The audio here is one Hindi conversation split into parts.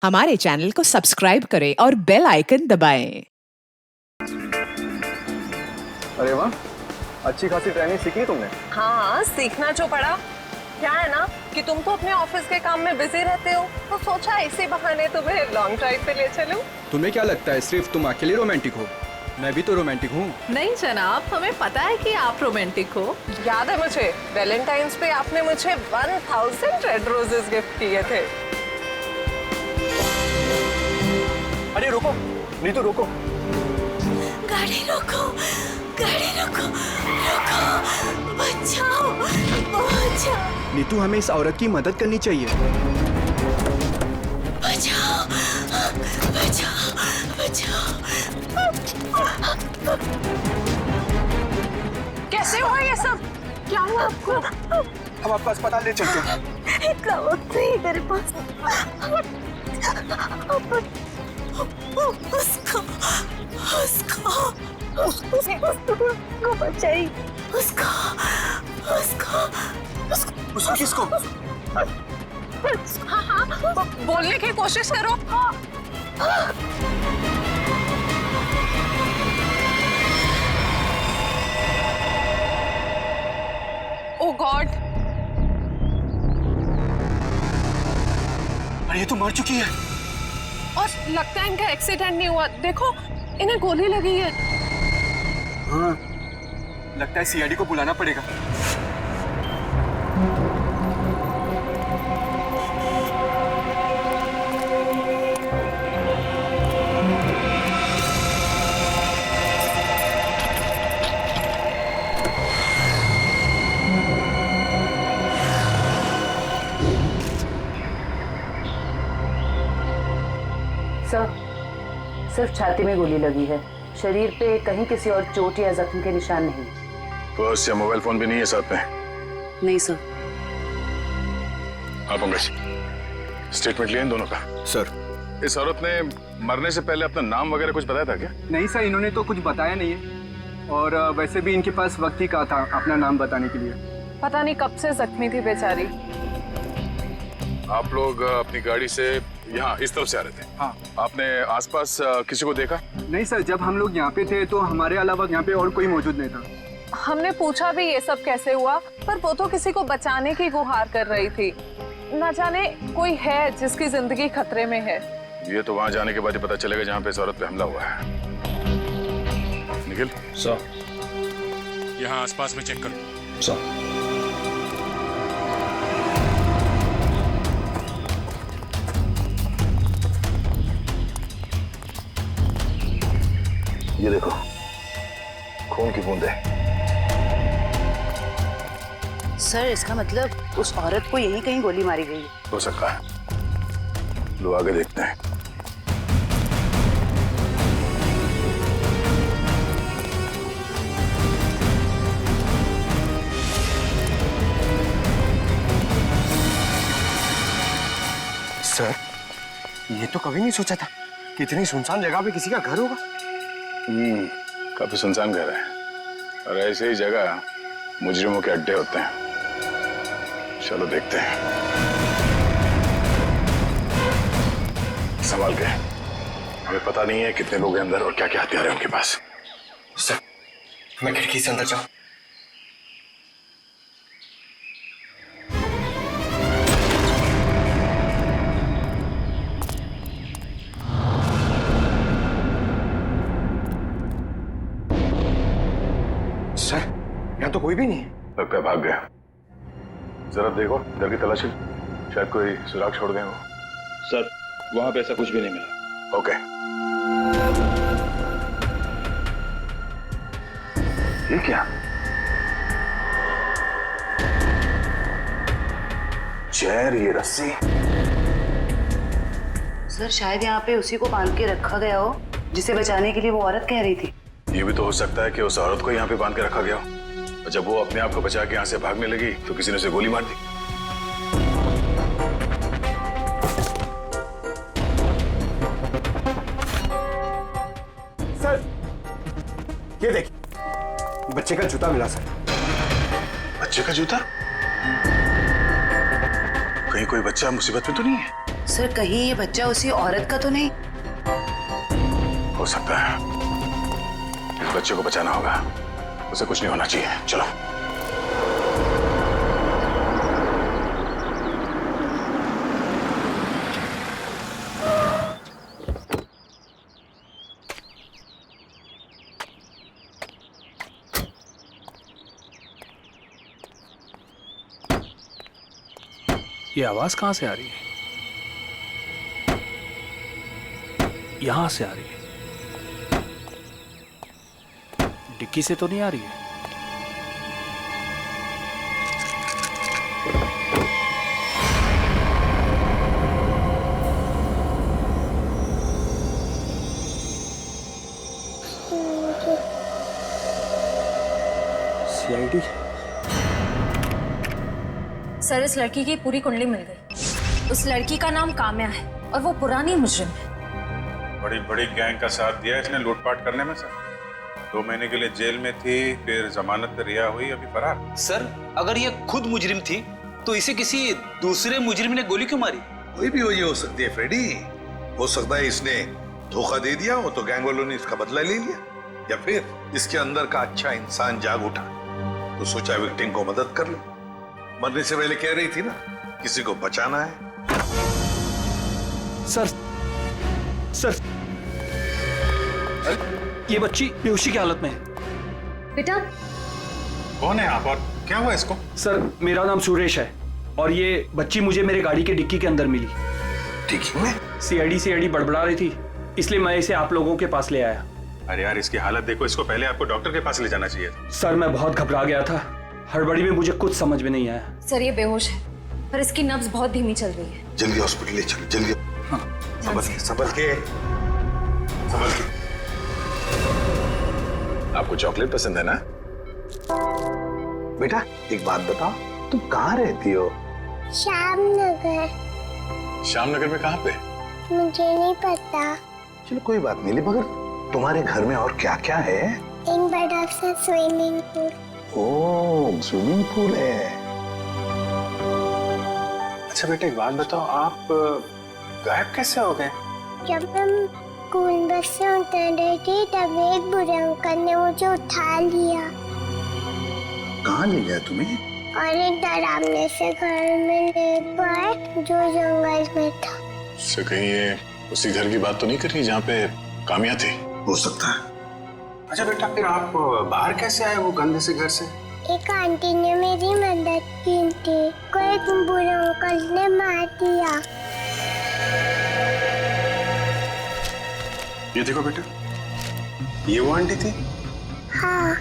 हमारे चैनल को सब्सक्राइब करें और बेल आइकन दबाएं। अरे वाह, अच्छी खासी ट्रेनिंग सीखी तुमने। हाँ, सीखना जो पड़ा। क्या है ना कि तुम तो अपने ऑफिस के काम में बिजी रहते हो, तो सोचा इसी बहाने तुम्हें लॉन्ग ड्राइव पे ले चलूं। तुम्हें क्या लगता है सिर्फ तुम अकेले रोमांटिक हो? मैं भी तो रोमांटिक हूँ। नहीं जनाब, हमें पता है कि आप रोमांटिक हो। याद है मुझे, वैलेंटाइंस पे आपने मुझे 1000 रेड रोजेस गिफ्ट किए थे। अरे रुको, नीतू रुको। गाड़ी रोको, गाड़ी रोको, रोको, बचाओ, बचाओ, नीतू, हमें इस औरत की मदद करनी चाहिए। बचाओ, बचाओ, बचाओ। कैसे हुआ ये सब? क्या हुआ आपको? हम आपको अस्पताल ले चलते हैं। इतना वक्त नहीं मेरे पास। उसको बचाइए। उसको किसको? हाँ, बोलने की कोशिश करो। ओह गॉड, अरे ये तो मर चुकी है। और लगता है इनका एक्सीडेंट नहीं हुआ। देखो, इन्हें गोली लगी है। हाँ, लगता है सीआईडी को बुलाना पड़ेगा। सर, सिर्फ छाती में गोली लगी है। शरीर पे कहीं किसी और चोट या जख्म के निशान नहीं। पर्स या मोबाइल फोन भी नहीं है साथ में? नहीं सर। आप पंकज, स्टेटमेंट लिए इन दोनों का? सर, इस औरत ने मरने से पहले अपना नाम वगैरह कुछ बताया था क्या? नहीं सर, इन्होंने तो कुछ बताया नहीं है। और वैसे भी इनके पास वक्त ही कहा था अपना नाम बताने के लिए। पता नहीं कब से जख्मी थी बेचारी। आप लोग अपनी गाड़ी से यहाँ इस तरफ से आ रहे थे? हाँ। आपने आसपास किसी को देखा? नहीं सर, जब हम लोग यहाँ पे थे तो हमारे अलावा यहाँ पे और कोई मौजूद नहीं था। हमने पूछा भी ये सब कैसे हुआ, पर वो तो किसी को बचाने की गुहार कर रही थी। न जाने कोई है जिसकी जिंदगी खतरे में है। ये तो वहाँ जाने के बाद ही पता चलेगा जहाँ पे इस औरत पे हमला हुआ है। निखिल सर, यहाँ आसपास में चेक करो। सर, ये देखो, खून की बूंदें। सर, इसका मतलब उस औरत को यहीं कहीं गोली मारी गई है। हो सकता है। लो आगे देखते हैं। सर, ये तो कभी नहीं सोचा था कि इतनी सुनसान जगह पे किसी का घर होगा। काफी सुनसान घर है और ऐसे ही जगह मुजरिमों के अड्डे होते हैं। चलो देखते हैं। संभाल के, हमें पता नहीं है कितने लोग हैं अंदर और क्या क्या हथियार है उनके पास। सर, मैं खिड़की से अंदर जाऊं? सर, यहाँ तो कोई भी नहीं है। लगता है भाग गया। जरा देखो, इधर की तलाशी, शायद कोई सुराग छोड़ गए हो। सर, वहाँ पे ऐसा कुछ भी नहीं मिला। ओके। ये क्या? चेयर, ये रस्सी। सर, शायद यहाँ पे उसी को बांध के रखा गया हो जिसे बचाने के लिए वो औरत कह रही थी। ये भी तो हो सकता है कि उस औरत को यहाँ पे बांध के रखा गया हो और जब वो अपने आप को बचा के यहाँ से भागने लगी तो किसी ने उसे गोली मार दी। सर, ये देखिए, बच्चे का जूता मिला सर। बच्चे का जूता? कहीं कोई बच्चा मुसीबत में तो नहीं है? सर कहीं ये बच्चा उसी औरत का तो नहीं? हो सकता है। इस बच्चे को बचाना होगा, उसे कुछ नहीं होना चाहिए। चलो। ये आवाज कहां से आ रही है? यहां से आ रही है। डिक्की से तो नहीं आ रही है। सीआईडी। सर इस लड़की की पूरी कुंडली मिल गई। उस लड़की का नाम काम्या है और वो पुरानी मुजरिम है। बड़ी बड़ी गैंग का साथ दिया इसने लूटपाट करने में सर। 2 महीने के लिए जेल में थी, फिर जमानत पे रिहा हुई, अभी फरार। सर अगर ये खुद मुजरिम थी तो इसे किसी दूसरे मुजरिम ने गोली क्यों मारी? कोई भी वजह हो सकती है फ्रेडी। हो सकता है इसने धोखा दे दिया हो तो गैंग वालों ने इसका बदला ले लिया, या फिर इसके अंदर का अच्छा इंसान जाग उठा तो सोचा विक्टिम को मदद कर लो। मरने से पहले कह रही थी ना किसी को बचाना है। सर ये बच्ची बेहोशी की हालत में है। बेटा कौन है आप और क्या हुआ इसको? सर मेरा नाम सुरेश है और ये बच्ची मुझे मेरे गाड़ी के डिक्की के अंदर मिली। डिक्की में? सीआईडी बड़बड़ा रही थी, इसलिए मैं इसे आप लोगों के पास ले आया। अरे यार इसकी हालत देखो, इसको पहले आपको डॉक्टर के पास ले जाना चाहिए था। सर मैं बहुत घबरा गया था, हड़बड़ी में मुझे कुछ समझ में नहीं आया। सर ये बेहोश है पर इसकी नब्ज बहुत धीमी चल रही है। जल्दी हॉस्पिटल ले चलो, जल्दी। संभल के। आपको चॉकलेट पसंद है ना? बेटा एक बात बताओ, तुम कहाँ रहती हो? श्यामनगर। श्यामनगर में कहाँ पे? मुझे नहीं पता। चलो कोई बात नहीं, मगर तुम्हारे घर में और क्या क्या है? एक बड़ा सा स्विमिंग पूल। ओह स्विमिंग पूल है। अच्छा बेटा एक बात बताओ, आप गायब कैसे हो गए? जब हम स्कूल बस से उतर रही थी तब एक बुरे अंकल ने मुझे उठा लिया। कहाँ ले गया तुम्हें? और एक डरावने से घर में ले गए जो जंगल में था। इससे कहीं ये उसी घर की बात तो नहीं कर रही जहाँ पे कामिया थी? हो सकता है। अच्छा बेटा फिर आप बाहर कैसे आए वो गंदे से घर से? एक आंटी ने मेरी मदद की थी, को एक बुरे अंकल ने मार दिया। ये देखो बेटा, ये वो आंटी थी? हाँ।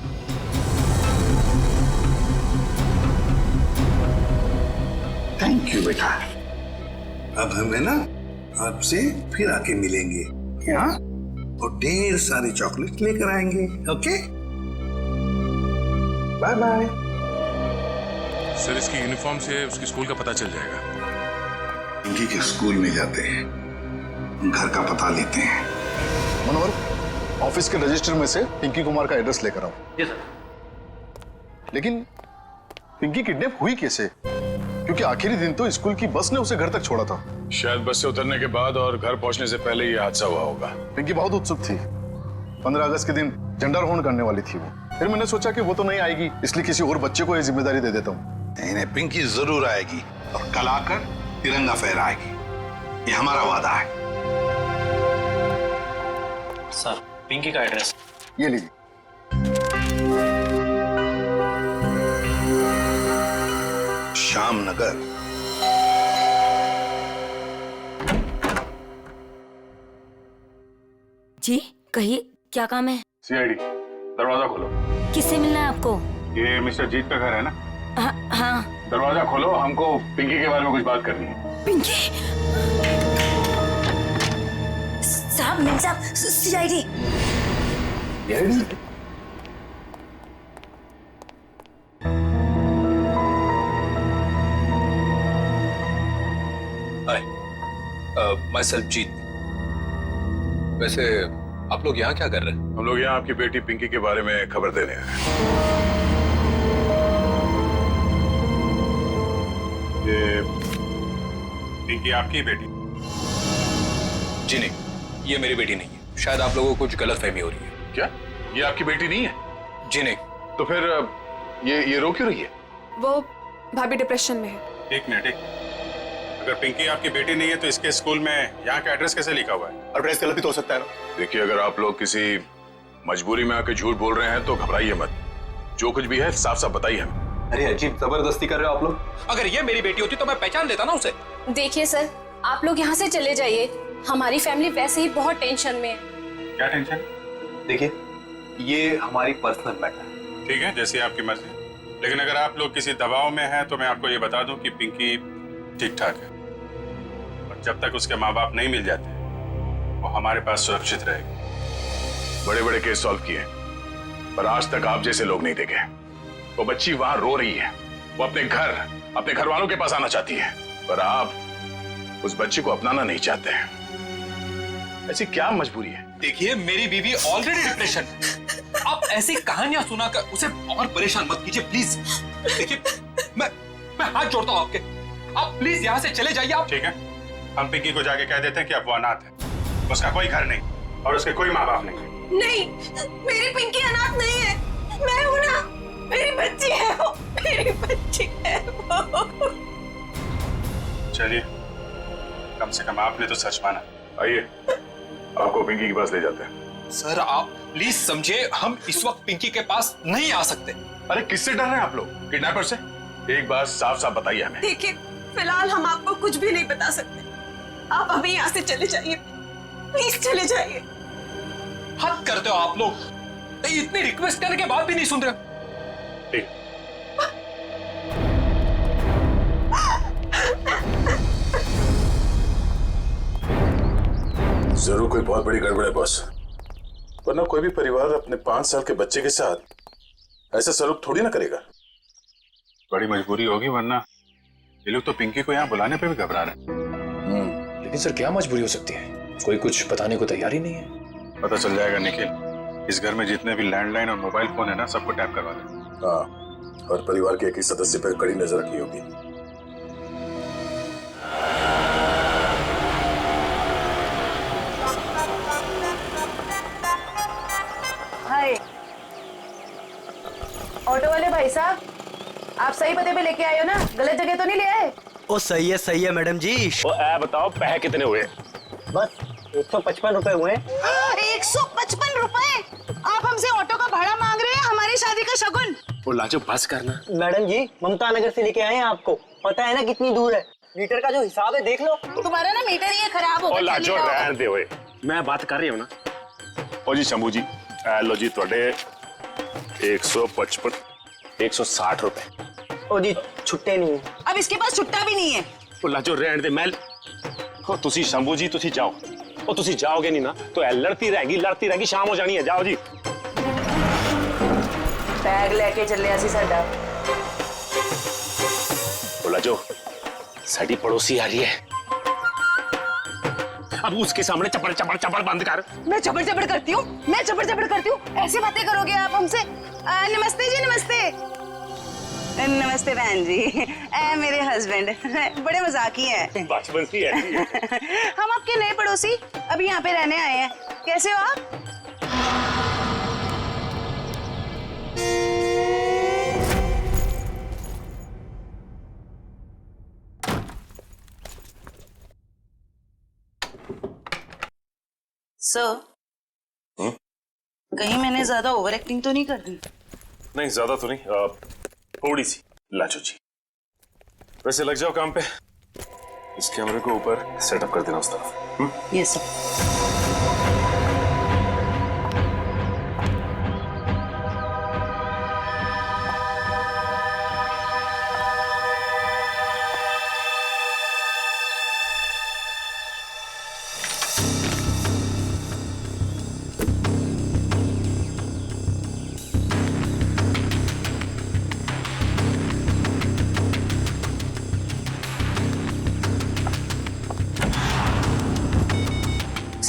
थैंक यू बेटा। अब हमें ना आपसे फिर आके मिलेंगे क्या? और ढेर सारी चॉकलेट लेकर आएंगे। Okay bye bye. सर इसकी यूनिफॉर्म से उसके स्कूल का पता चल जाएगा। इनकी के स्कूल में जाते हैं, घर का पता लेते हैं। मनोहर, ऑफिस के रजिस्टर में से पिंकी कुमार का एड्रेस लेकर आओ। Yes sir. लेकिन पिंकी किडनैप हुई कैसे? क्योंकि आखिरी दिन तो स्कूल की बस ने उसे घर तक छोड़ा था। शायद बस से उतरने के बाद और घर पहुंचने से पहले ये हादसा हुआ होगा। पिंकी बहुत उत्सुक थी, 15 अगस्त के दिन झंडारोहण करने वाली थी वो। फिर मैंने सोचा कि वो तो नहीं आएगी, इसलिए किसी और बच्चे को ये जिम्मेदारी दे देता हूँ। नहीं, पिंकी जरूर आएगी और कल आकर तिरंगा फहराएगी, ये हमारा वादा है। सर पिंकी का एड्रेस ये लीजिए। श्यामनगर। जी कहिए, क्या काम है? सीआईडी, दरवाजा खोलो। किससे मिलना है आपको? ये मिस्टर जीत का घर है ना? हाँ। दरवाजा खोलो, हमको पिंकी के बारे में कुछ बात करनी है। पिंकी साहब, मिल साहब, सीआईडी। माय सेल्फ जीत। वैसे आप लोग यहाँ क्या कर रहे हैं? हम लोग यहाँ आपकी बेटी पिंकी के बारे में खबर देने आए हैं। ये पिंकी आपकी बेटी? जी नहीं, ये मेरी बेटी नहीं है। शायद आप लोगों को कुछ गलतफहमी हो रही है। क्या ये आपकी बेटी नहीं है? जी नहीं। तो फिर ये रो क्यों रही है? वो भाभी डिप्रेशन में है। एक मिनट, अगर पिंकी आपकी बेटी नहीं है तो इसके स्कूल में यहाँ का एड्रेस कैसे लिखा हुआ है? एड्रेस गलत भी तो हो सकता है ना। देखिए, अगर आप लोग किसी मजबूरी में आके झूठ बोल रहे हैं तो घबराइए मत। जो कुछ भी है साफ साफ बताइए हमें। अरे अजीब जबरदस्ती कर रहे हो आप लोग। अगर ये मेरी बेटी होती तो मैं पहचान लेता ना उसे। देखिए सर, आप लोग यहाँ से चले जाइए। हमारी फैमिली वैसे ही बहुत टेंशन में है। क्या टेंशन? देखिए, ये हमारी पर्सनल मैटर है। ठीक है, जैसी आपकी मर्जी। लेकिन अगर आप लोग किसी दबाव में हैं तो मैं आपको ये बता दूं कि पिंकी ठीक ठाक है, और जब तक उसके माँ बाप नहीं मिल जाते वो हमारे पास सुरक्षित रहेगी। बड़े बड़े केस सॉल्व किए, पर आज तक आप जैसे लोग नहीं देखे। वो बच्ची वहां रो रही है, वो अपने घर वालों के पास आना चाहती है, पर आप उस बच्ची को अपनाना नहीं चाहते हैं। ऐसी क्या मजबूरी है? देखिए, मेरी बीवी ऑलरेडी डिप्रेशन। आप ऐसी कहानियां सुनाकर उसे और परेशान मत कीजिए प्लीज। देखिए, मैं हाथ जोड़ता हूं आपके, आप प्लीज यहाँ से चले जाइए। आप ठीक है, हम पिंकी को जाके कह देते हैं कि अब वो अनाथ है, उसका कोई घर नहीं और उसके कोई माँ बाप नहीं। नहीं, मेरी पिंकी अनाथ नहीं है। मैं हूं ना, मेरी बच्ची है वो, मेरी बच्ची है वो। चलिए, कम से कम आपने तो सच माना। आइए, आपको पिंकी के पास ले जाते हैं। सर, आप प्लीज समझे, हम इस वक्त पिंकी के पास नहीं आ सकते। अरे किससे डर रहे हैं आप लोग? किडनैपर से? एक बात साफ साफ बताइए हमें। देखिए, फिलहाल हम आपको कुछ भी नहीं बता सकते। आप अभी यहाँ से चले जाइए, प्लीज चले जाइए। हद करते हो आप लोग, इतनी रिक्वेस्ट करने के बाद भी नहीं सुन रहे। ठीक। जरूर कोई बहुत बड़ी गड़बड़ है बॉस, वरना कोई भी परिवार अपने 5 साल के बच्चे के साथ ऐसा सलूक थोड़ी ना करेगा। बड़ी मजबूरी होगी, वरना ये लोग तो पिंकी को यहाँ बुलाने पे भी घबरा रहे हैं। लेकिन सर क्या मजबूरी हो सकती है? कोई कुछ बताने को तैयार ही नहीं है। पता चल जाएगा निखिल। इस घर में जितने भी लैंडलाइन और मोबाइल फोन है ना, सबको टैप करवा दे। हाँ, और परिवार के एक ही सदस्य पर कड़ी नजर रखनी होगी। हाय, ऑटो वाले भाई साहब, आप सही पते पे लेके आए हो ना? गलत जगह तो नहीं ले आए? ओ सही है मैडम जी। ओ बताओ, पैसे कितने हुए? बस 155 रुपए हुए। 155 रुपए? आप हमसे ऑटो का भाड़ा मांग रहे हैं, हमारी शादी का शगुन? ओ लाजो, बस करना। मैडम जी, ममता नगर से लेके आए हैं आपको। पता है ना कितनी दूर है? मीटर का जो हिसाब है देख लो। तुम्हारा ना मीटर ये खराब हो ओ लाजो, रहन दे ओए, मैं बात कर रही हूँ ना। ओ जी शंभू जी, लो जी तुहाडे 155 160 रुपए। ओ जी छुट्टे नहीं है। अब इसके पास छुट्टा भी नहीं है। ओ लाजो, रहन दे। मैं ओ तुसी शंभू जी, तुसी जाओ। ओ तुसी जाओगे नहीं ना तो ए लड़ती रहेगी, शाम हो जानी है। जाओ जी। बैग लेके चले आसी साडा। ओ लाजो, साडी पड़ोसी आ रही है, अब उसके सामने चपड़ चपड़ चपड़ बंद कर। मैं चपड़ चपड़ करती हूँ, मैं चपड़ चपड़ करती हूँ? ऐसी बातें करोगे आप हमसे? नमस्ते जी, नमस्ते। नमस्ते बहन जी, मेरे हस्बैंड बड़े मजाकी हैं। बचपन से ऐसी है। हम आपके नए पड़ोसी अभी यहाँ पे रहने आए हैं। कैसे हो आप? सर, कहीं मैंने ज्यादा ओवर एक्टिंग तो नहीं कर दी? नहीं, ज्यादा तो नहीं, थोड़ी सी। लाजो जी, वैसे लग जाओ काम पे। इस कैमरे को ऊपर सेटअप कर देना उस तरफ। Yes sir.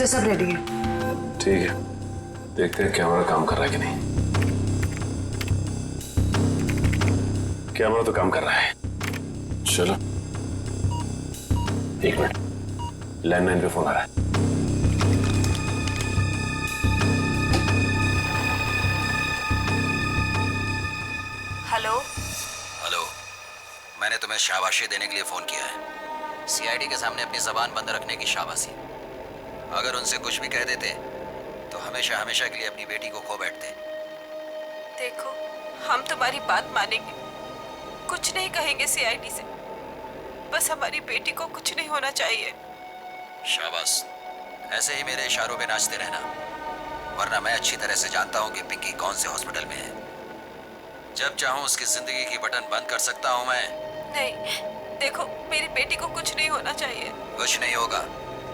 सब रेडी है? ठीक है, देखते हैं कैमरा काम कर रहा है कि नहीं। कैमरा तो काम कर रहा है। चलो 1 मिनट, लैंडलाइन पे फोन आ रहा है। मैंने तुम्हें शाबाशी देने के लिए फोन किया है। सीआईडी के सामने अपनी जबान बंद रखने की शाबाशी। अगर उनसे कुछ भी कह देते तो हमेशा हमेशा के लिए अपनी बेटी को खो बैठते। देखो, हम तुम्हारी बात मानेंगे, कुछ नहीं कहेंगे सीआईडी से। बस हमारी बेटी को कुछ नहीं होना चाहिए। शाबाश, ऐसे ही मेरे इशारों पे नाचते रहना, वरना मैं अच्छी तरह से जानता हूँ कि पिंकी कौन से हॉस्पिटल में है। जब चाहूँ उसकी जिंदगी की बटन बंद कर सकता हूँ मैं। नहीं, देखो, मेरी बेटी को कुछ नहीं होना चाहिए। कुछ नहीं होगा,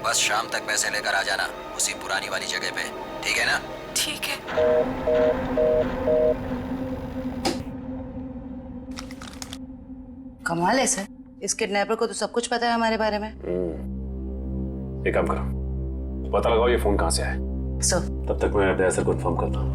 बस शाम तक पैसे लेकर आ जाना उसी पुरानी वाली जगह पे, ठीक है ना? ठीक है। कमाल है सर, इस किडनैपर को तो सब कुछ पता है हमारे बारे में। एक काम करो, पता लगाओ ये फोन कहाँ से आया। सर, तब तक मैं अपने सर को इन्फॉर्म करता हूँ।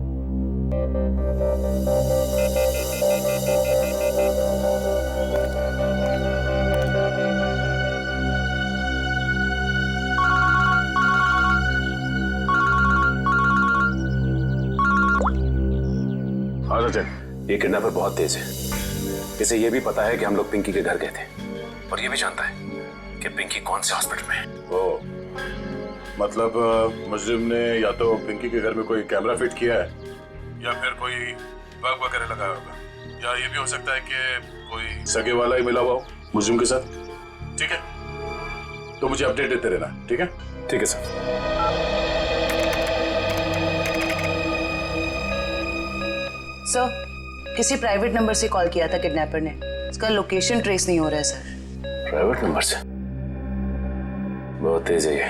हाँ सचिन, ये किडनैपर बहुत तेज है। इसे ये भी पता है कि हम लोग पिंकी के घर गए थे, और ये भी जानता है कि पिंकी कौन से हॉस्पिटल में है। ओ, मतलब मुजरिम ने या तो पिंकी के घर में कोई कैमरा फिट किया है या फिर कोई बग वगैरह लगाया होगा, या ये भी हो सकता है कि कोई सगे वाला ही मिला हुआ हो मुजरिम के साथ। ठीक है, तो मुझे अपडेट देते रहना, ठीक है? ठीक है सर। सर, किसी प्राइवेट नंबर से कॉल किया था किडनैपर ने, इसका लोकेशन ट्रेस नहीं हो रहा है सर। प्राइवेट नंबर से? बहुत तेज है ये,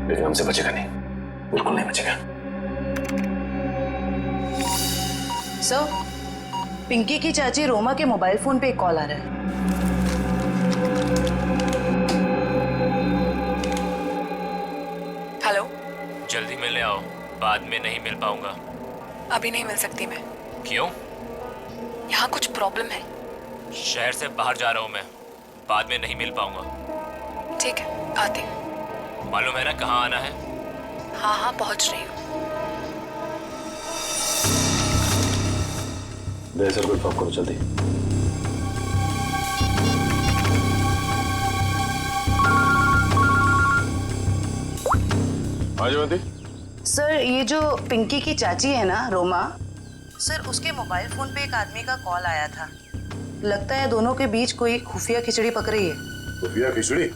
लेकिन हमसे बचेगा नहीं, बिल्कुल नहीं बचेगा। सर, पिंकी की चाची रोमा के मोबाइल फोन पे एक कॉल आ रहा है। हेलो, जल्दी मिलने आओ, बाद में नहीं मिल पाऊंगा। अभी नहीं मिल सकती मैं। क्यों? यहाँ कुछ प्रॉब्लम है। शहर से बाहर जा रहा हूँ मैं, बाद में नहीं मिल पाऊंगा। ठीक है, आती हूँ। मालूम है ना कहाँ आना है? हाँ हाँ, पहुँच रही हूँ। दे सर को इन्फॉर्म करो जल्दी। हाँ जयवंती। सर, ये जो पिंकी की चाची है ना, रोमा, सर उसके मोबाइल फोन पे एक आदमी का कॉल आया था। लगता है दोनों के बीच कोई खुफिया खिचड़ी पक रही है। खुफिया खिचड़ी?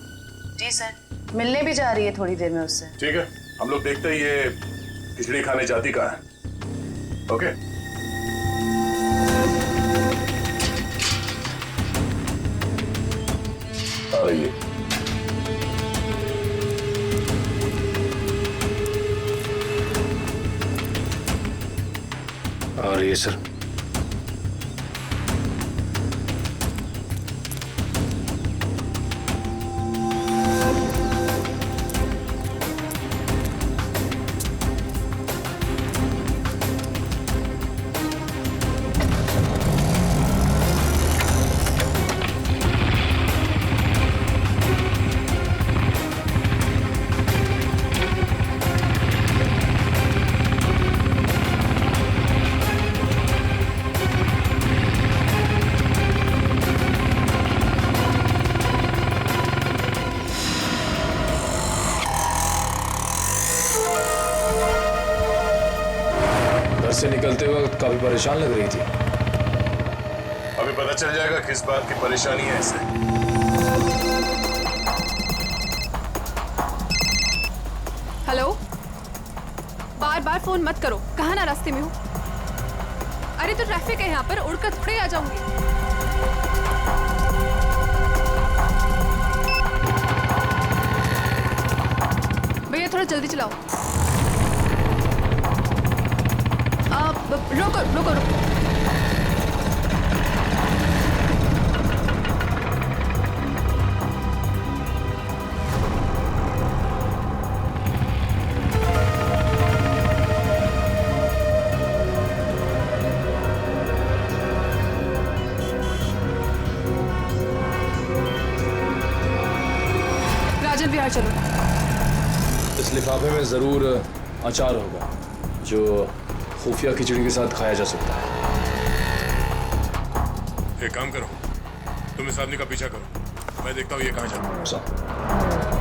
जी सर, मिलने भी जा रही है थोड़ी देर में उससे। ठीक है, हम लोग देखते हैं ये खिचड़ी खाने जाती कहाँ है। ओके। आ रही है। आ रही है सर। से निकलते वक्त काफी परेशान लग रही थी। अभी पता चल जाएगा किस बात की परेशानी है इसे। हेलो, बार बार फोन मत करो, कहाँ ना रास्ते में हो। अरे तो ट्रैफिक है यहाँ पर, उड़कर थोड़े आ जाऊंगी। भैया थोड़ा जल्दी चलाओ। रोको रोको रोको। राजन बिहार चलो। इस लिफाफे में जरूर अचार होगा जो खुफिया खिचड़ी के साथ खाया जा सकता है। एक काम करो, तुम इस आदमी का पीछा करो, मैं देखता हूँ ये कहाँ जाता है।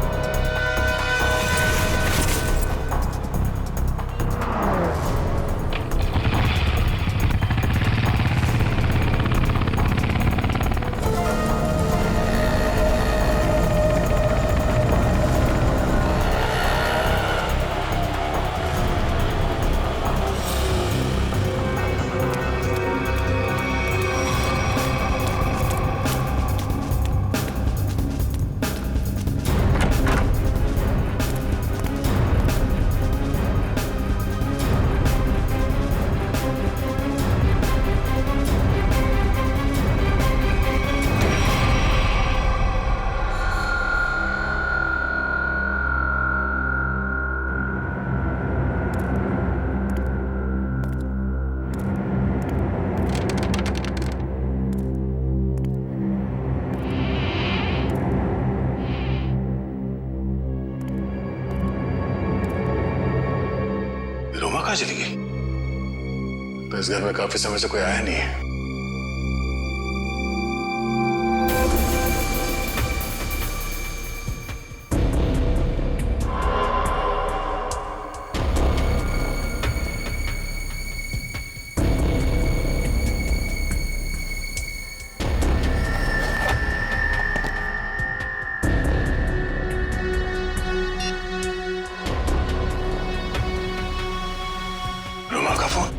रोमा कहाँ चली गई? तो इस घर में काफी समय से कोई आया नहीं है। रोमा का फोन।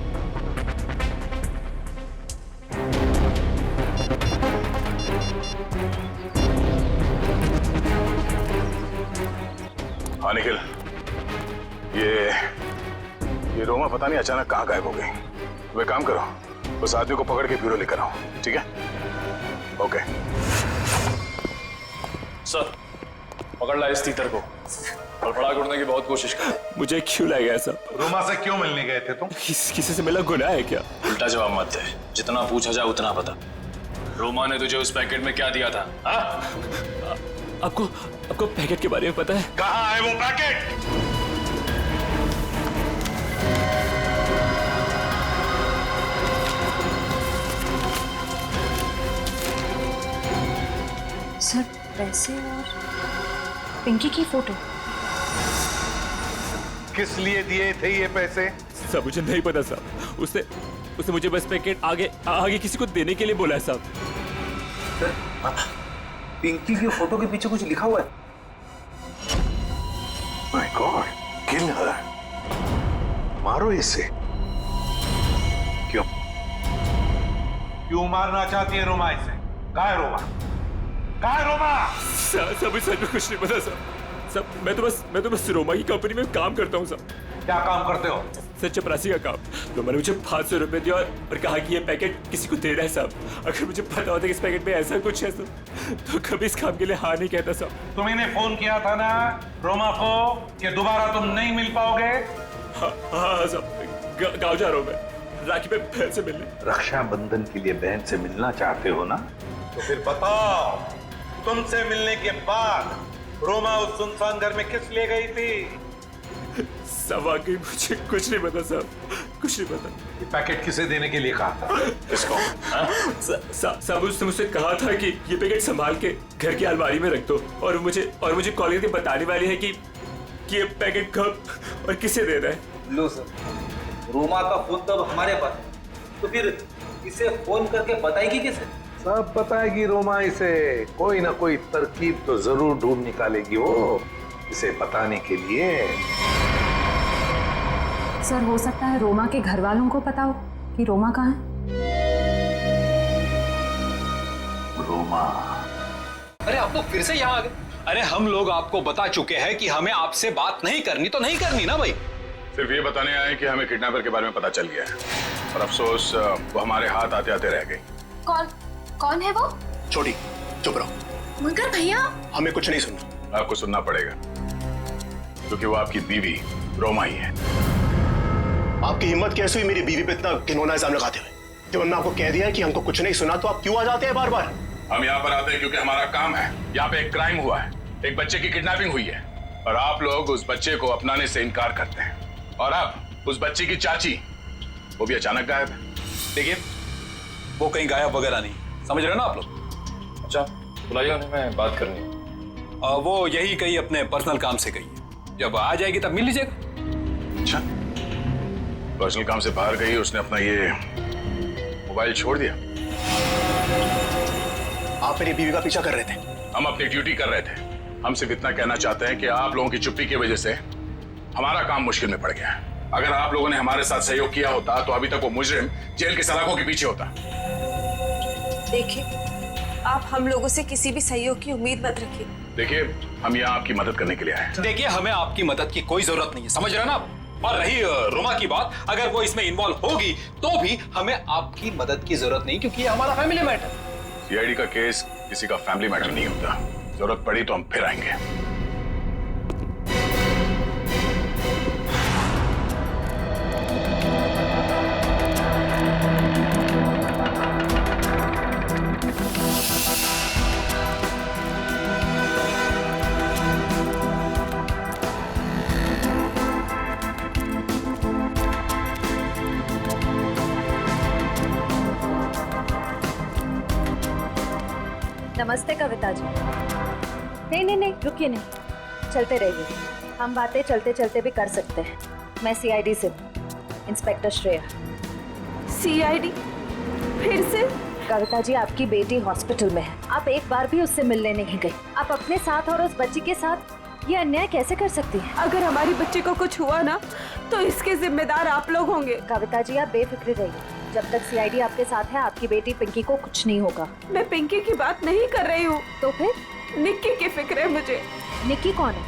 हाँ निखिल, ये रोमा पता नहीं अचानक कहाँ गायब हो गई। वे काम करो, उस आदमी को पकड़ के ब्यूरो लेकर आओ, ठीक है? ओके सर, पकड़ ला इस तीतर को और बड़ा करने की बहुत कोशिश कर। मुझे क्यों लाया गया सर? रोमा से क्यों मिलने गए थे तुम? किसी से मिला गुनाह है क्या? उल्टा जवाब मत दे, जितना पूछा जाए उतना बता। रोमा ने तुझे उस पैकेट में क्या दिया था? आपको पैकेट के बारे में पता है? कहाँ है वो पैकेट? सर, पैसे और पिंकी की फोटो। किस लिए दिए थे ये पैसे? सब मुझे नहीं पता साहब। उसने मुझे बस पैकेट आगे किसी को देने के लिए बोला है साहब। पिंकी की फोटो के पीछे कुछ लिखा हुआ है। माय गॉड, किल हर। मारो इसे। क्यों? क्यों मारना चाहती है रोमा इसे? कहाँ है रोमा? कहाँ है रोमा? सब सच में कुछ नहीं पता साहब। सब मैं तो बस रोमा की कंपनी में काम करता हूँ साहब। क्या काम करते हो? सर, चपरासी का काम। तो मैंने मुझे 500 रुपए दिया और कहा कि ये पैकेट किसी को देना है साहब। अगर मुझे पता होता कि इस पैकेट में ऐसा कुछ है तो कभी इस काम के लिए हाँ नहीं कहता साहब। तुमने फोन किया था ना रोमा को कि दोबारा तुम नहीं मिल पाओगे? हाँ साहब, गाँव जा रहा हूँ मैं राखी पे बहन से मिलने। रक्षाबंधन के लिए बहन से मिलना चाहते हो ना? तो फिर बताओ, तुमसे मिलने के बाद रोमा उस सुनसान घर में किस लिए गई थी? सब वाकई मुझे कुछ नहीं पता साहब, कुछ नहीं पता। ये पैकेट किसे देने के लिए कहा था? किसको? साहब, उसने मुझसे कहा था कि ये पैकेट संभाल के घर की अलमारी में रख दो और मुझे कॉल करके बताने वाली है कि ये पैकेट कब और किसे देना है। लो सर, रोमा का फोन तब हमारे पास, तो फिर इसे फोन करके बताएगी किसे? सब बताएगी रोमा इसे। कोई ना कोई तरकीब तो जरूर ढूंढ निकालेगी वो इसे बताने के लिए। सर, हो सकता है रोमा के घर वालों को पता हो कि रोमा कहाँ है। रोमा? अरे आप लोग फिर से यहाँ आ गए। अरे हम लोग आपको बता चुके हैं कि हमें आपसे बात नहीं करनी, तो नहीं करनी ना भाई। सिर्फ ये बताने आए कि हमें किडनैपर के बारे में पता चल गया है और अफसोस वो हमारे हाथ आते आते रह गई। कौन है वो? छोटी, चुप रहो। मगर भैया, हमें कुछ नहीं सुनना। आपको सुनना पड़ेगा क्योंकि वो आपकी बीवी रोमा ही है। आपकी हिम्मत कैसे हुई मेरी बीवी पे इतना घिनौना इल्जाम लगाते हुए? जब हमने आपको कह दिया है कि हमको कुछ नहीं सुना, तो आप क्यों आ जाते हैं बार बार? हम यहाँ पर आते हैं क्योंकि हमारा काम है। यहाँ पे एक क्राइम हुआ है, एक बच्चे की किडनैपिंग हुई है और आप लोग उस बच्चे को अपनाने से इनकार करते हैं। और अब उस बच्ची की चाची वो भी अचानक गायब है। देखिए, वो कहीं गायब वगैरह नहीं, समझ रहे हो ना आप लोग? अच्छा बुलाइए उन्हें, मैं बात करनी है। वो यही कहीं अपने पर्सनल काम से गई है, जब आ जाएगी तब मिल लीजिएगा। अच्छा, पर्सनल काम से बाहर गई, उसने अपना ये मोबाइल छोड़ दिया। आप मेरी बीवी का पीछा कर रहे थे। हम अपनी ड्यूटी कर रहे थे। हम सिर्फ इतना कहना चाहते हैं कि आप लोगों की चुप्पी की वजह से हमारा काम मुश्किल में पड़ गया है। अगर आप लोगों ने हमारे साथ सहयोग किया होता तो अभी तक वो मुजरिम जेल की सलाखों के पीछे होता। देखिए, आप हम लोगों से किसी भी सहयोग की उम्मीद मत रखिए। देखिए, हम यहाँ आपकी मदद करने के लिए आए हैं। देखिए, हमें आपकी मदद की कोई जरूरत नहीं है, समझ रहे हैं ना आप? और रही रोमा की बात, अगर वो इसमें इन्वॉल्व होगी तो भी हमें आपकी मदद की जरूरत नहीं, क्योंकि ये हमारा फैमिली मैटर। सीआईडी का केस किसी का फैमिली मैटर नहीं होता। जरूरत पड़ी तो हम फिर आएंगे। नमस्ते कविता जी। नहीं, रुकिए नहीं, चलते रहिए। हम बातें चलते चलते भी कर सकते हैं। मैं सीआईडी से हूँ, इंस्पेक्टर श्रेया। सीआईडी? फिर से? कविता जी, आपकी बेटी हॉस्पिटल में है, आप एक बार भी उससे मिलने नहीं गई। आप अपने साथ और उस बच्ची के साथ ये अन्याय कैसे कर सकती हैं? अगर हमारी बच्ची को कुछ हुआ ना, तो इसके जिम्मेदार आप लोग होंगे। कविता जी, आप बेफिक्र रहिए। जब तक सीआईडी आपके साथ है, आपकी बेटी पिंकी को कुछ नहीं होगा। मैं पिंकी की बात नहीं कर रही हूँ। तो फिर? निक्की की फिक्र है मुझे। निक्की कौन है?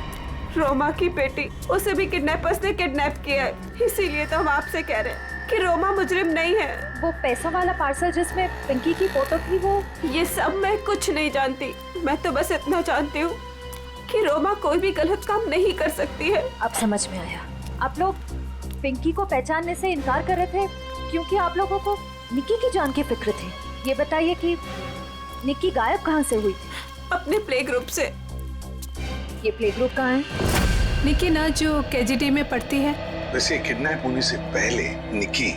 रोमा की बेटी। उसे भी किडनैपर्स ने किडनैप किया है। इसीलिए तो हम आपसे कह रहे हैं कि रोमा मुजरिम नहीं है। वो पैसा वाला पार्सल जिसमें पिंकी की फोटो थी, वो? ये सब मैं कुछ नहीं जानती। मैं तो बस इतना जानती हूँ कि रोमा कोई भी गलत काम नहीं कर सकती है। अब समझ में आया। आप लोग पिंकी को पहचानने से इनकार कर रहे थे क्योंकि आप लोगों को निक्की की जान की फिक्र थी। ये बताइए कि निक्की गायब कहाँ से हुई थी? अपने प्ले ग्रुप से। ये प्ले ग्रुप कहाँ है? निक्की ना जो केजीटी में पढ़ती है। वैसे किडनैप होने से पहले निक्की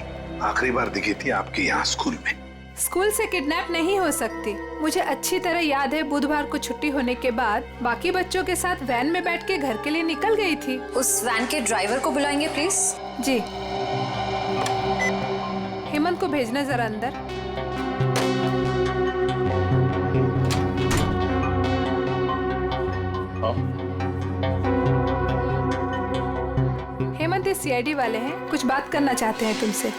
आखिरी बार दिखी थी आपके यहाँ स्कूल में। स्कूल से किडनैप नहीं हो सकती। मुझे अच्छी तरह याद है, बुधवार को छुट्टी होने के बाद बाकी बच्चों के साथ वैन में बैठ के घर के लिए निकल गई थी। उस वैन के ड्राइवर को बुलाएंगे प्लीज। जी। हेमंत को भेजना जरा अंदर। हेमंत, ये सीआईडी वाले हैं, कुछ बात करना चाहते हैं तुमसे।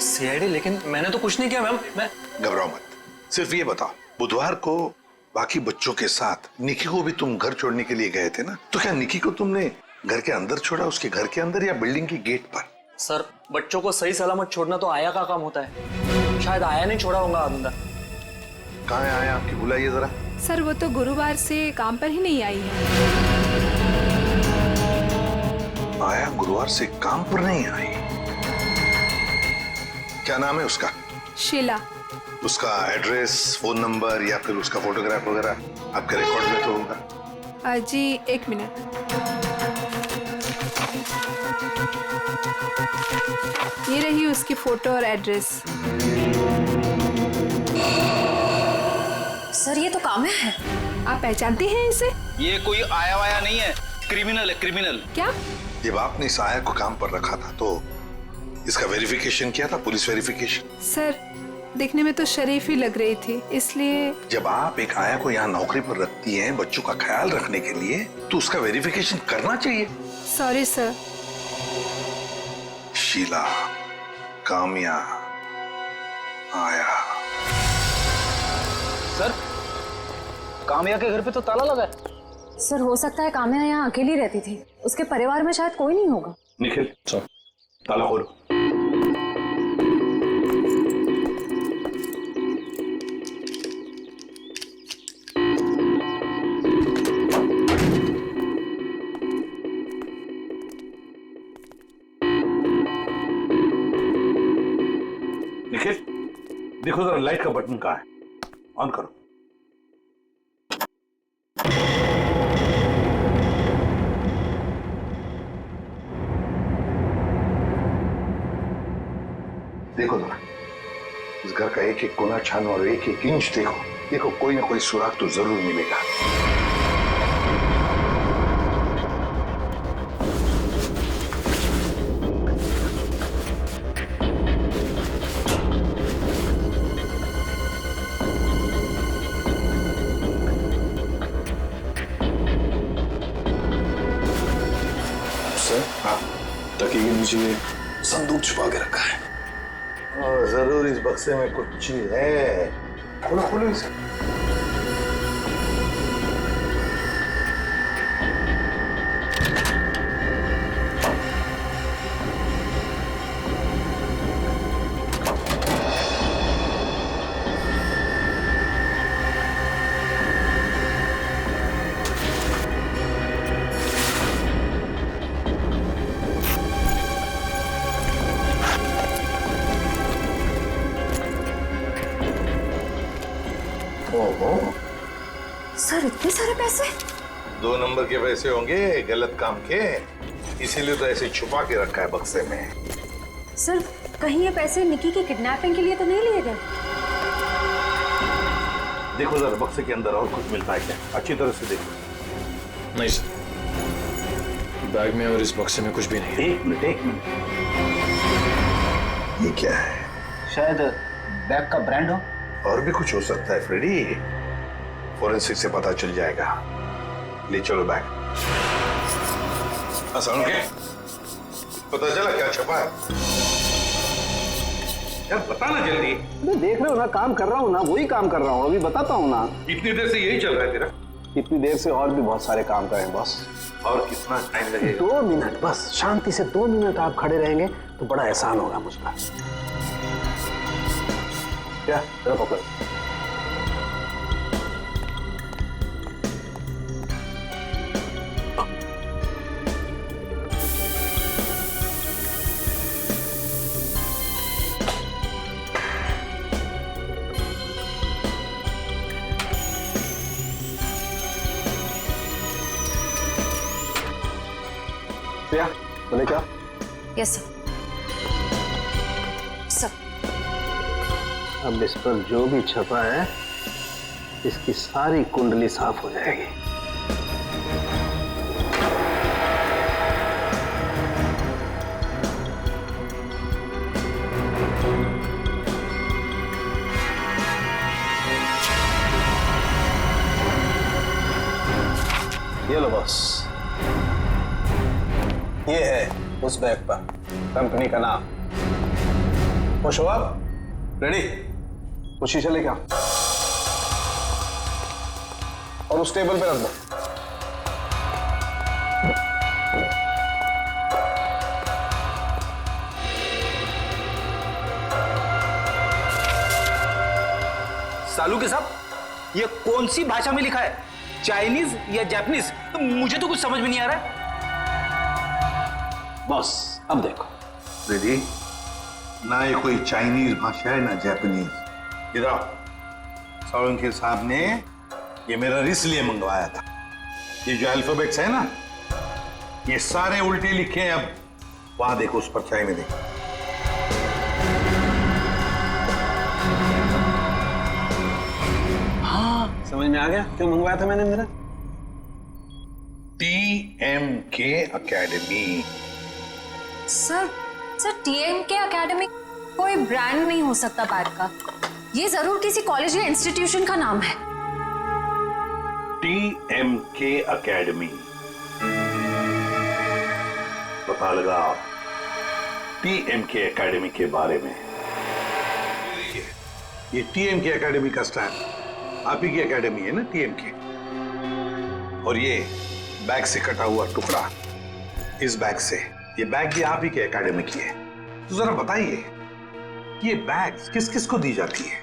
सीआईडी? लेकिन मैंने तो कुछ नहीं किया मैम। मैं घबराओ मत, सिर्फ ये बताओ, बुधवार को बाकी बच्चों के साथ निक्की को भी तुम घर छोड़ने के लिए गए थे ना? तो क्या निक्की को तुमने घर के अंदर छोड़ा, उसके घर के अंदर, या बिल्डिंग की गेट पर? सर, बच्चों को सही सलामत छोड़ना तो आया का काम होता है। शायद आया नहीं छोड़ा होगा अंदर। कहाँ है आया आपकी? बुलाइए जरा। सर, वो तो गुरुवार से काम पर ही नहीं आई है। आया गुरुवार से काम पर नहीं आई? क्या नाम है उसका? शीला। उसका एड्रेस, फोन नंबर या फिर उसका फोटोग्राफ वगैरह आपके रिकॉर्ड में तो होगा? जी, एक मिनट। ये रही उसकी फोटो और एड्रेस। सर, ये तो काम्या है। आप पहचानती हैं इसे? ये कोई आया वाया नहीं है, क्रिमिनल है, क्रिमिनल। क्या? जब आपने इस आया को काम पर रखा था तो इसका वेरिफिकेशन किया था, पुलिस वेरिफिकेशन? सर, देखने में तो शरीफ ही लग रही थी, इसलिए। जब आप एक आया को यहाँ नौकरी पर रखती हैं बच्चों का ख्याल रखने के लिए, तो उसका वेरिफिकेशन करना चाहिए। Sorry sir. शीला, काम्या, आया। सर, काम्या के घर पे तो ताला लगा है। सर, हो सकता है काम्या यहाँ अकेली रहती थी, उसके परिवार में शायद कोई नहीं होगा। निखिल, सर, ताला खोलो। निखिल, देखो जरा लाइट का बटन कहाँ है, ऑन करो। देखो जरा, इस घर का एक एक कोना छानो और एक एक इंच देखो। देखो कोई ना कोई सुराग तो जरूर मिलेगा। तकिए के नीचे संदूक छुपा के रखा है। और जरूर इस बक्से में कुछ चीज है। खोलो खोलो इसे। सर इतने सारे पैसे? 2 नंबर के पैसे होंगे गलत काम के, इसीलिए तो ऐसे छुपा के रखा है बक्से में। सर कहीं ये पैसे निकी की किडनैपिंग के लिए तो नहीं लिए गए? देखो जरा बक्से के अंदर और कुछ मिलता है क्या, अच्छी तरह से देखो। नहीं सर, बैग में और इस बक्से में कुछ भी नहीं है। एक मिनट ये क्या है? शायद बैग का ब्रांड हो। और भी कुछ हो सकता है फ्रेडी, फोरेंसिक से पता चल जाएगा। ले चलो बैग। असलम के पता चला क्या छपा है? यार बताना जल्दी। देख रहे हो ना, काम कर रहा हूँ ना, वही काम कर रहा हूँ, अभी बताता हूँ ना। इतनी देर से यही चल रहा है तेरा? इतनी देर से और भी बहुत सारे काम करें बॉस। और कितना टाइम लगेगा? 2 मिनट बस, शांति से 2 मिनट आप खड़े रहेंगे तो बड़ा एहसान होगा मुझ पर। क्या पकड़। बोले क्या? Yes sir. सर अब इस पर जो भी छपा है इसकी सारी कुंडली साफ हो जाएगी। ये लो बॉस, ये है उस बैग पर कंपनी का नाम। खुश हो आप? रेडी? वो शीशा लेके आओ और उस टेबल पे रख दो। सालू के साहब, ये कौन सी भाषा में लिखा है? चाइनीज या जापानीज? तो मुझे तो कुछ समझ में नहीं आ रहा है। बॉस अब देखो रेडी, ना ये कोई चाइनीज भाषा है ना जापानीज। इधर सालुंके साहब ने ये मेरा इसलिए मंगवाया था। ये जो अल्फाबेट्स है ना, ये सारे उल्टे लिखे हैं। अब वहां देखो उस परछाई में देखो। हाँ समझ में आ गया क्यों मंगवाया था मैंने मेरा। TMK academy. Sir TMK academy कोई ब्रांड नहीं हो सकता बैग का, ये जरूर किसी कॉलेज या इंस्टीट्यूशन का नाम है। TMK एकेडमी, पता लगा TMK एकेडमी के बारे में। ये TMK एकेडमी का स्टैंड आप ही की एकेडमी है ना, TMK। और ये बैग से कटा हुआ टुकड़ा, इस बैग से, ये बैग भी आप ही के एकेडमी की है। तो जरा बताइए ये बैग्स किस किस को दी जाती है?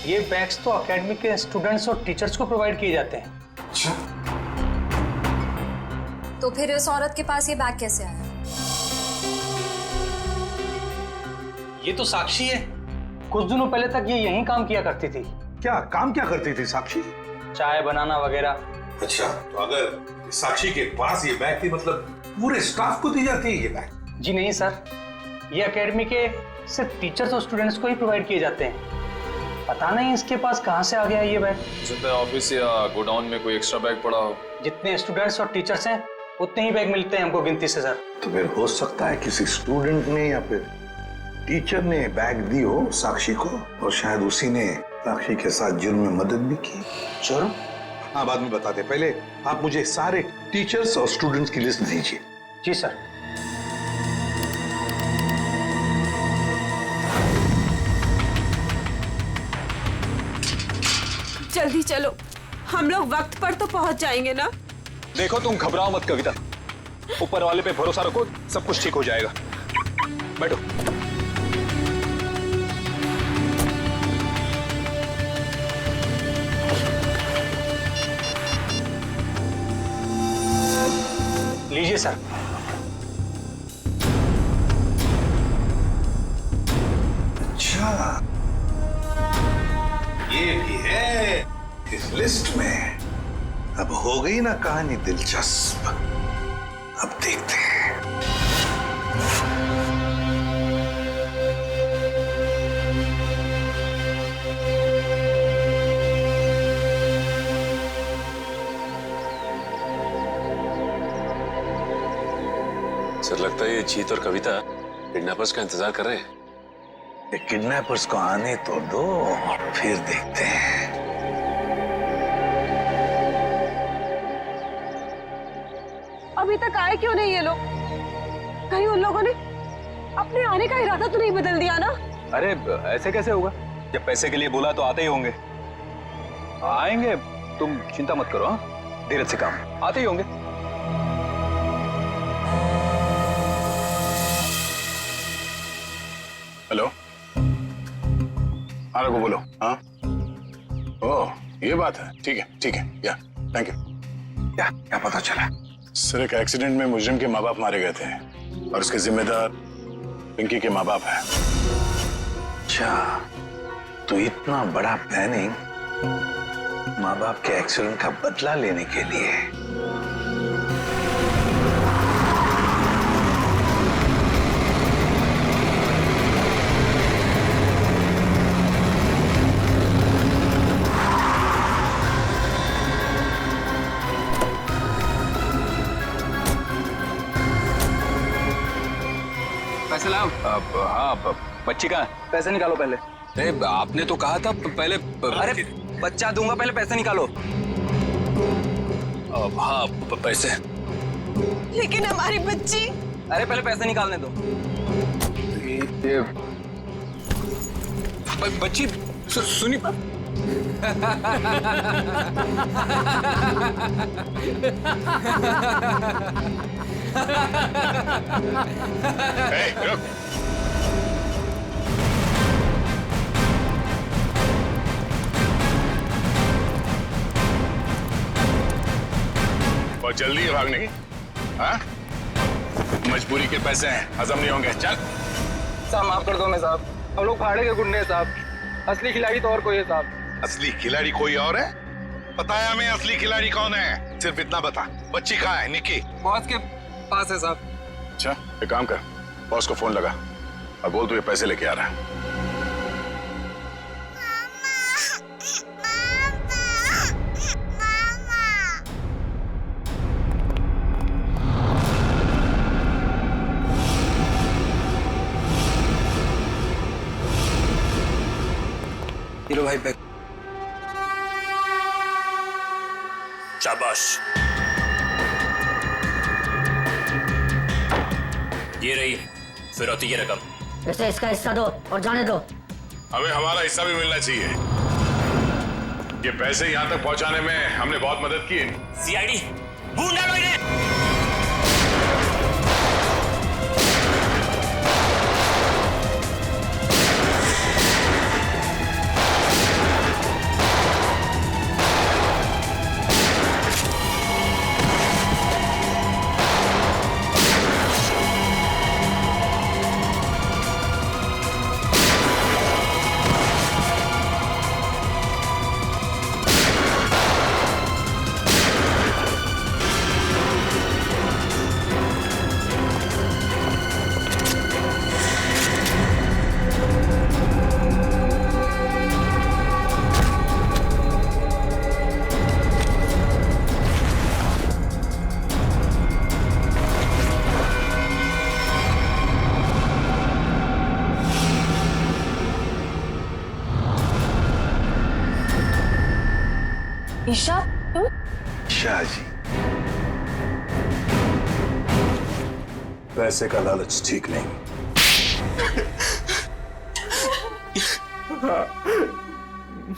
ये बैग्स तो एकेडमी के स्टूडेंट्स और टीचर्स को प्रोवाइड किए जाते हैं। अच्छा, तो फिर इस औरत के पास ये बैग कैसे आया? ये तो साक्षी है, कुछ दिनों पहले तक ये यहीं काम किया करती थी। क्या काम क्या करती थी साक्षी? चाय बनाना वगैरह। अच्छा, तो अगर साक्षी के पास ये बैग थी, मतलब पूरे स्टाफ को दी जाती है ये बैग? जी नहीं सर, ये एकेडमी के सिर्फ टीचर्स और स्टूडेंट्स को ही प्रोवाइड किए जाते हैं। पता नहीं इसके पास कहाँ से आ गया ये बैग। सकता है ऑफिस या गोडाउन में कोई एक्स्ट्रा बैग पड़ा हो। जितने स्टूडेंट्स और टीचर्स हैं उतने ही बैग मिलते हैं हमको गिनती से सर। तो फिर हो सकता है किसी स्टूडेंट ने या फिर टीचर ने बैग दी हो साक्षी को, और शायद उसी ने साक्षी के साथ जुर्म में मदद भी की। जुर्म? हाँ, बाद में बताते, पहले आप मुझे सारे टीचर्स और स्टूडेंट्स की लिस्ट दीजिए। जी सर। जल्दी चलो, हम लोग वक्त पर तो पहुंच जाएंगे ना। देखो तुम घबराओ मत कविता, ऊपर वाले पे भरोसा रखो, सब कुछ ठीक हो जाएगा। बैठो। लीजिए सर। अच्छा, ये भी है इस लिस्ट में। अब हो गई ना कहानी दिलचस्प। अब देखते हैं। सर लगता है ये जीत और कविता किडनैपर्स का इंतजार कर रहे हैं। ये किडनैपर्स को आने तो दो, फिर देखते हैं। अभी तक आए क्यों नहीं ये लोग? कहीं उन लोगों ने अपने आने का इरादा तो नहीं बदल दिया ना? अरे ऐसे कैसे होगा? जब पैसे के लिए बोला तो आते ही होंगे। आएंगे, तुम चिंता मत करो। हाँ, धीरज से काम, आते ही होंगे। हेलो, हाँ रघु बोलो। हाँ, ओह ये बात है, ठीक है, या थैंक यू। क्या पता चला? सर एक एक्सीडेंट में मुजरिम के माँ बाप मारे गए थे और उसके जिम्मेदार पिंकी के माँ बाप हैं। अच्छा, तो इतना बड़ा प्लानिंग माँ बाप के एक्सीडेंट का बदला लेने के लिए। पैसे लाओ। हाँ, बच्ची कहाँ है? पैसे निकालो पहले। अरे आपने तो कहा था पहले। अरे बच्चा दूंगा, पहले पैसे निकालो। हाँ पैसे। लेकिन हमारी बच्ची। अरे पहले पैसे निकालने दो। ये बच्ची सुनी। रुक। बहुत जल्दी है भागने की। हाँ? मजबूरी के पैसे हैं, हजम नहीं होंगे। चल। साहब माफ कर दो मैं साहब, हम लोग भाड़े के गुंडे हैं साहब। असली खिलाड़ी तो और कोई है साहब। असली खिलाड़ी कोई और है? बताया मैं असली खिलाड़ी कौन है, सिर्फ इतना बता। बच्ची कहाँ है? निकी बॉस के पास है साहब। अच्छा एक काम कर, बॉस को फोन लगा और बोल तू ये पैसे लेके आ रहा है। हीरो भाई बैग। शाबाश, ये रही फिरौती की रकम। इसे इसका हिस्सा दो और जाने दो। हमें हमारा हिस्सा भी मिलना चाहिए। ये पैसे यहाँ तक पहुँचाने में हमने बहुत मदद की है। सीआईडी ढूंढ डालो इन्हें। ईशा तुम? शाह जी, पैसे का लालच ठीक नहीं। हाँ,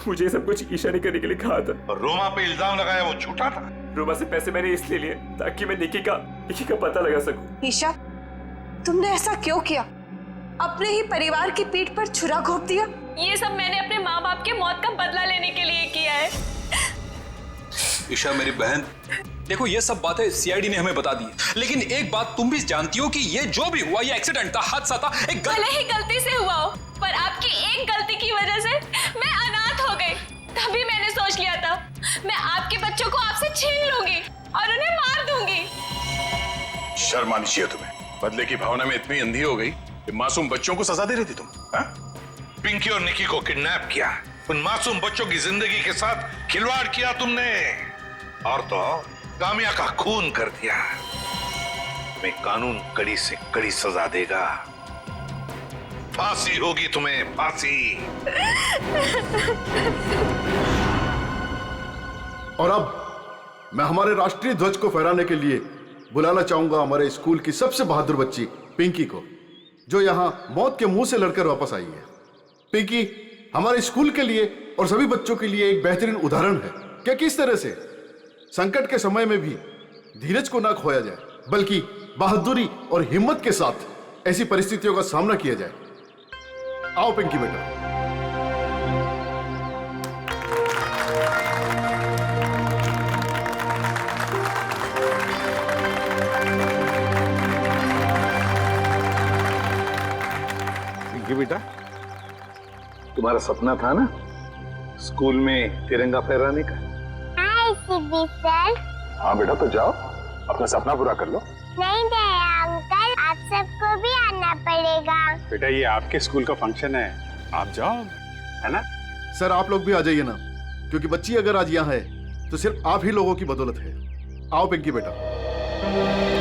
मुझे सब कुछ ईशा ने करने के लिए कहा था। और रोमा पे इल्जाम लगाया वो झूठा था। रोमा से पैसे मैंने इसलिए लिए ताकि मैं निकी का पता लगा सकूं। ईशा, तुमने ऐसा क्यों किया? अपने ही परिवार की पीठ पर छुरा घोंप दिया। ये सब मैंने अपने माँ बाप के मौत का बदला लेने के लिए किया है। ईशा मेरी बहन, देखो ये सब बातें सीआईडी ने हमें बता दी, लेकिन एक बात तुम भी जानती हो कि ये जो भी हुआ ये एक्सीडेंट था, हादसा था, एक भले ही गलती से हुआ हो, पर आपकी एक गलती की वजह से मैं अनाथ हो गई। तभी मैंने सोच लिया था मैं आपके बच्चों को आपसे छीन लूंगी और उन्हें मार दूंगी। शर्म आनी चाहिए तुम्हें। बदले की भावना में इतनी अंधी हो गई कि मासूम बच्चों को सजा दे रही थी तुम। पिंकी और निकी को किडनैप किया, उन मासूम बच्चों की जिंदगी के साथ खिलवाड़ किया तुमने, और तो कामिया का खून कर दिया। तुम्हें कानून कड़ी से कड़ी सजा देगा, फांसी होगी तुम्हें, फांसी। और अब मैं हमारे राष्ट्रीय ध्वज को फहराने के लिए बुलाना चाहूंगा हमारे स्कूल की सबसे बहादुर बच्ची पिंकी को, जो यहां मौत के मुंह से लड़कर वापस आई है। पिंकी हमारे स्कूल के लिए और सभी बच्चों के लिए एक बेहतरीन उदाहरण है कि किस तरह से संकट के समय में भी धीरज को ना खोया जाए, बल्कि बहादुरी और हिम्मत के साथ ऐसी परिस्थितियों का सामना किया जाए। आओ पिंकी बेटा। पिंकी बेटा, तुम्हारा सपना था ना स्कूल में तिरंगा फहराने का? हाय सिद्धि सर। हाँ बेटा, तो जाओ अपना सपना पूरा कर लो। नहीं दया अंकल, आप सबको भी आना पड़ेगा। बेटा ये आपके स्कूल का फंक्शन है, आप जाओ, है ना? सर आप लोग भी आ जाइए ना, क्योंकि बच्ची अगर आज यहाँ है तो सिर्फ आप ही लोगों की बदौलत है। आओ पिंकी बेटा।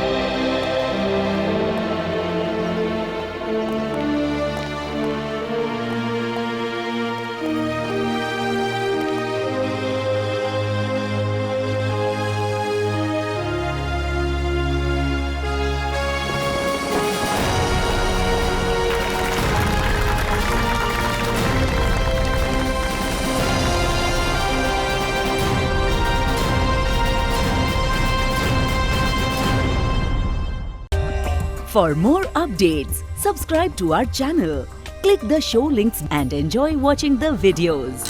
For more updates, subscribe to our channel, click the show links and enjoy watching the videos.